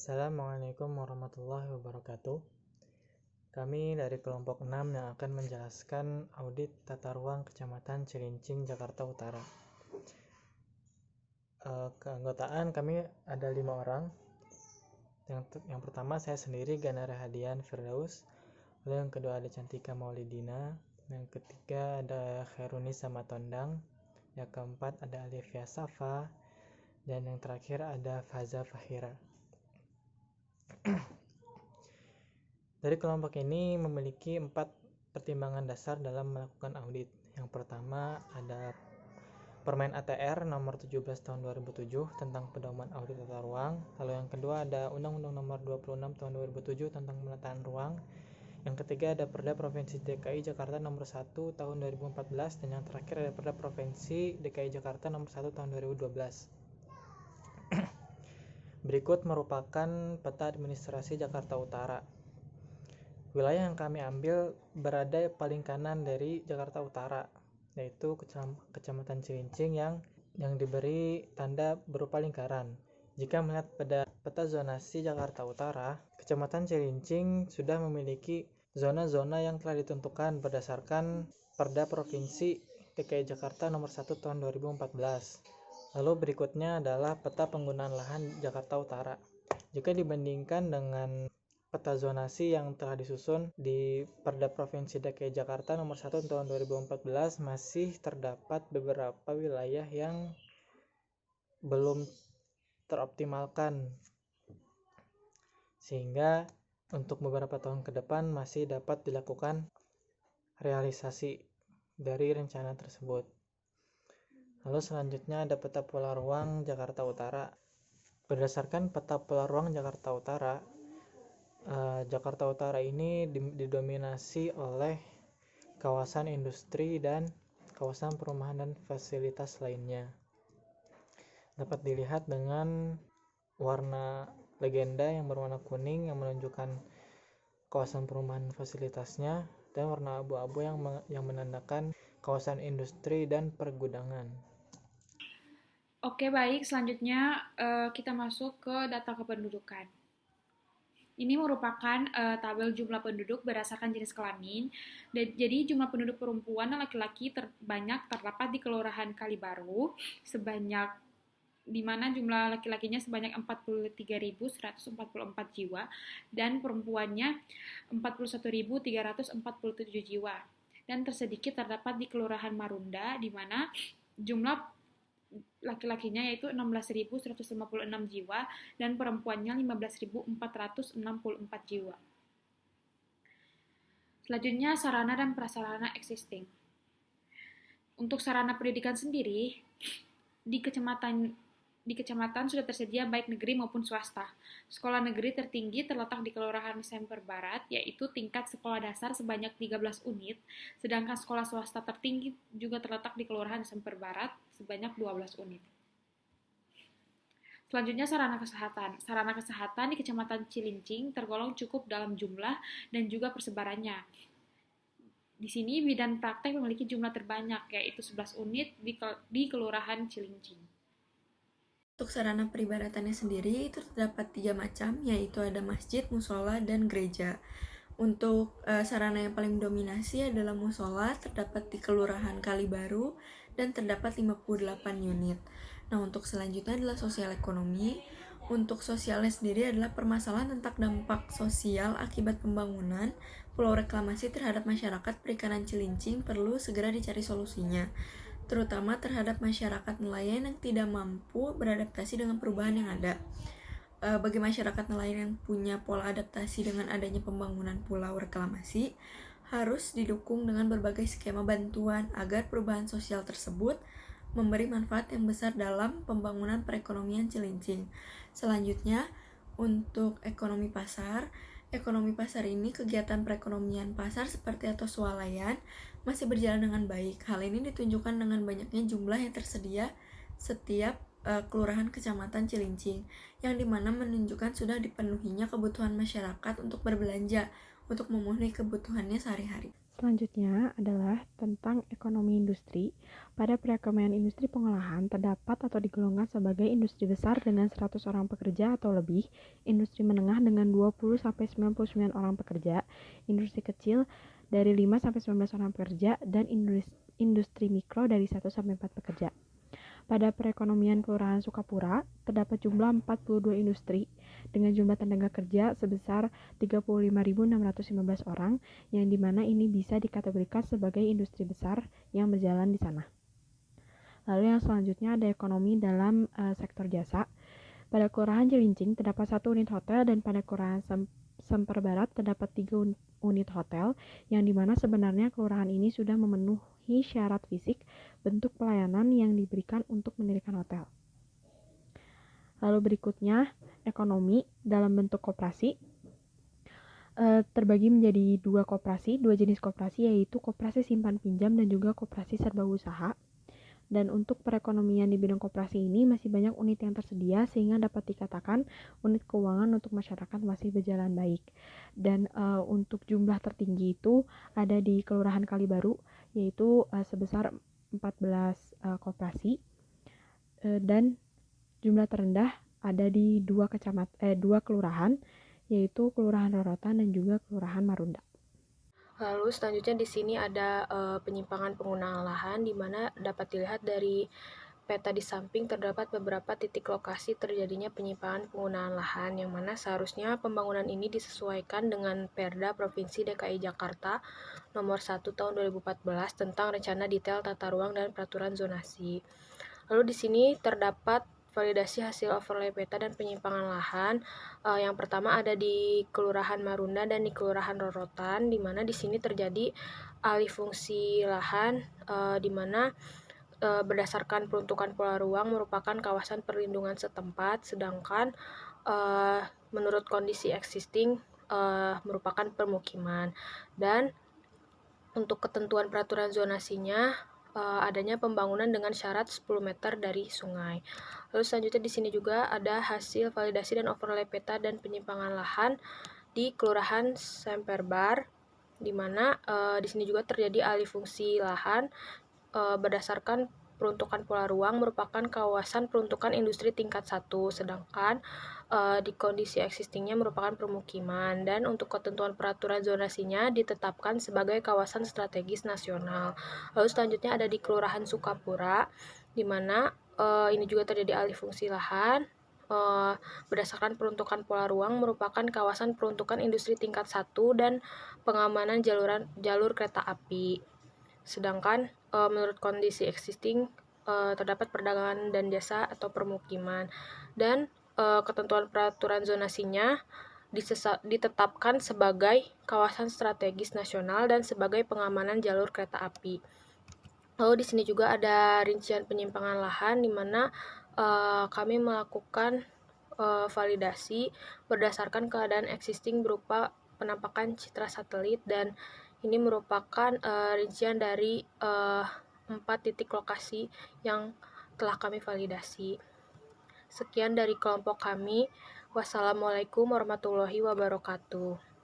Assalamualaikum warahmatullahi wabarakatuh. Kami dari kelompok 6 yang akan menjelaskan audit tata ruang Kecamatan Cilincing, Jakarta Utara. Keanggotaan kami ada 5 orang. Yang pertama saya sendiri, Gana Rahadian Firdaus. Lalu yang kedua ada Cantika Maulidina. Yang ketiga ada Khairuni Samatondang. Yang keempat ada Alivia Safa. Dan yang terakhir ada Faza Fahira. Dari kelompok ini memiliki 4 pertimbangan dasar dalam melakukan audit. Yang pertama ada Permen ATR nomor 17 tahun 2007 tentang pedoman audit tata ruang. Lalu yang kedua ada Undang-Undang nomor 26 tahun 2007 tentang penataan ruang. Yang ketiga ada Perda Provinsi DKI Jakarta nomor 1 tahun 2014. Dan yang terakhir ada Perda Provinsi DKI Jakarta nomor 1 tahun 2012. Berikut merupakan peta administrasi Jakarta Utara. Wilayah yang kami ambil berada paling kanan dari Jakarta Utara, yaitu Kecamatan Cilincing yang diberi tanda berupa lingkaran. Jika melihat pada peta zonasi Jakarta Utara, Kecamatan Cilincing sudah memiliki zona-zona yang telah ditentukan berdasarkan Perda Provinsi DKI Jakarta nomor 1 tahun 2014. Lalu berikutnya adalah peta penggunaan lahan Jakarta Utara. Jika dibandingkan dengan peta zonasi yang telah disusun di Perda Provinsi DKI Jakarta nomor 1 tahun 2014, masih terdapat beberapa wilayah yang belum teroptimalkan, sehingga untuk beberapa tahun ke depan masih dapat dilakukan realisasi dari rencana tersebut. Lalu selanjutnya ada peta pola ruang Jakarta Utara. Berdasarkan peta pola ruang Jakarta Utara, Jakarta Utara ini didominasi oleh kawasan industri dan kawasan perumahan dan fasilitas lainnya. Dapat dilihat dengan warna legenda yang berwarna kuning yang menunjukkan kawasan perumahan fasilitasnya, dan warna abu-abu yang menandakan kawasan industri dan pergudangan. Oke, baik. Selanjutnya kita masuk ke data kependudukan. Ini merupakan tabel jumlah penduduk berdasarkan jenis kelamin. Jadi jumlah penduduk perempuan dan laki-laki terbanyak terdapat di Kelurahan Kalibaru, di mana jumlah laki-lakinya sebanyak 43.144 jiwa dan perempuannya 41.347 jiwa. Dan tersedikit terdapat di Kelurahan Marunda, di mana jumlah laki-lakinya yaitu 16.156 jiwa dan perempuannya 15.464 jiwa. Selanjutnya sarana dan prasarana existing. Untuk sarana pendidikan sendiri di kecamatan sudah tersedia baik negeri maupun swasta. Sekolah negeri tertinggi terletak di Kelurahan Semper Barat, yaitu tingkat sekolah dasar sebanyak 13 unit, sedangkan sekolah swasta tertinggi juga terletak di Kelurahan Semper Barat sebanyak 12 unit. Selanjutnya sarana kesehatan. Sarana kesehatan di Kecamatan Cilincing tergolong cukup dalam jumlah dan juga persebarannya. Di sini bidan praktek memiliki jumlah terbanyak, yaitu 11 unit di Kelurahan Cilincing. Untuk sarana peribadatannya sendiri itu terdapat 3 macam, yaitu ada masjid, musola, dan gereja. Untuk sarana yang paling dominasi adalah musola, terdapat di Kelurahan Kalibaru dan terdapat 58 unit. Nah, untuk selanjutnya adalah sosial ekonomi. Untuk sosialnya sendiri adalah permasalahan tentang dampak sosial akibat pembangunan pulau reklamasi terhadap masyarakat perikanan Cilincing perlu segera dicari solusinya, terutama terhadap masyarakat nelayan yang tidak mampu beradaptasi dengan perubahan yang ada. Bagi masyarakat nelayan yang punya pola adaptasi dengan adanya pembangunan pulau reklamasi, harus didukung dengan berbagai skema bantuan agar perubahan sosial tersebut memberi manfaat yang besar dalam pembangunan perekonomian Cilincing. Selanjutnya, untuk ekonomi pasar ini kegiatan perekonomian pasar seperti atau swalayan masih berjalan dengan baik. Hal ini ditunjukkan dengan banyaknya jumlah yang tersedia setiap kelurahan kecamatan Cilincing, yang dimana menunjukkan sudah dipenuhinya kebutuhan masyarakat untuk berbelanja untuk memenuhi kebutuhannya sehari-hari. Selanjutnya adalah tentang ekonomi industri. Pada perekonomian industri pengolahan terdapat atau digolongkan sebagai industri besar dengan 100 orang pekerja atau lebih, industri menengah dengan 20-99 orang pekerja, industri kecil dari 5-19 orang pekerja, dan industri mikro dari 1-4 pekerja. Pada perekonomian Kelurahan Sukapura, terdapat jumlah 42 industri dengan jumlah tenaga kerja sebesar 35.615 orang, yang dimana ini bisa dikategorikan sebagai industri besar yang berjalan di sana. Lalu yang selanjutnya ada ekonomi dalam sektor jasa. Pada Kelurahan Cilincing terdapat 1 unit hotel, dan pada Kelurahan Semper Barat terdapat 3 unit hotel, yang dimana sebenarnya kelurahan ini sudah memenuhi syarat fisik bentuk pelayanan yang diberikan untuk mendirikan hotel. Lalu berikutnya, ekonomi dalam bentuk koperasi terbagi menjadi 2 jenis koperasi, yaitu koperasi simpan pinjam dan juga koperasi serba usaha. Dan untuk perekonomian di bidang koperasi ini masih banyak unit yang tersedia, sehingga dapat dikatakan unit keuangan untuk masyarakat masih berjalan baik. Dan untuk jumlah tertinggi itu ada di Kelurahan Kalibaru, yaitu sebesar 14 koperasi, dan jumlah terendah ada di 2 kelurahan, yaitu Kelurahan Rorotan dan juga Kelurahan Marunda. Lalu selanjutnya di sini ada penyimpangan penggunaan lahan, di mana dapat dilihat dari peta di samping terdapat beberapa titik lokasi terjadinya penyimpangan penggunaan lahan, yang mana seharusnya pembangunan ini disesuaikan dengan Perda Provinsi DKI Jakarta Nomor 1 Tahun 2014 tentang Rencana Detail Tata Ruang dan Peraturan Zonasi. Lalu di sini terdapat validasi hasil overlay peta dan penyimpangan lahan. Yang pertama ada di Kelurahan Marunda dan di Kelurahan Rorotan, di mana di sini terjadi alih fungsi lahan, di mana berdasarkan peruntukan pola ruang merupakan kawasan perlindungan setempat, sedangkan menurut kondisi existing merupakan permukiman. Dan untuk ketentuan peraturan zonasinya, adanya pembangunan dengan syarat 10 meter dari sungai. Lalu selanjutnya di sini juga ada hasil validasi dan overlay peta dan penyimpangan lahan di Kelurahan Semperbar, di mana di sini juga terjadi alih fungsi lahan berdasarkan peruntukan pola ruang merupakan kawasan peruntukan industri tingkat 1, sedangkan di kondisi existingnya merupakan permukiman. Dan untuk ketentuan peraturan zonasinya ditetapkan sebagai kawasan strategis nasional. Lalu selanjutnya ada di Kelurahan Sukapura, di mana ini juga terjadi alih fungsi lahan berdasarkan peruntukan pola ruang merupakan kawasan peruntukan industri tingkat 1 dan pengamanan jalur kereta api. Sedangkan menurut kondisi existing terdapat perdagangan dan jasa atau permukiman. Dan ketentuan peraturan zonasinya ditetapkan sebagai kawasan strategis nasional dan sebagai pengamanan jalur kereta api. Lalu di sini juga ada rincian penyimpangan lahan, di mana kami melakukan validasi berdasarkan keadaan existing berupa penampakan citra satelit, dan ini merupakan rincian dari 4 titik lokasi yang telah kami validasi. Sekian dari kelompok kami. Wassalamualaikum warahmatullahi wabarakatuh.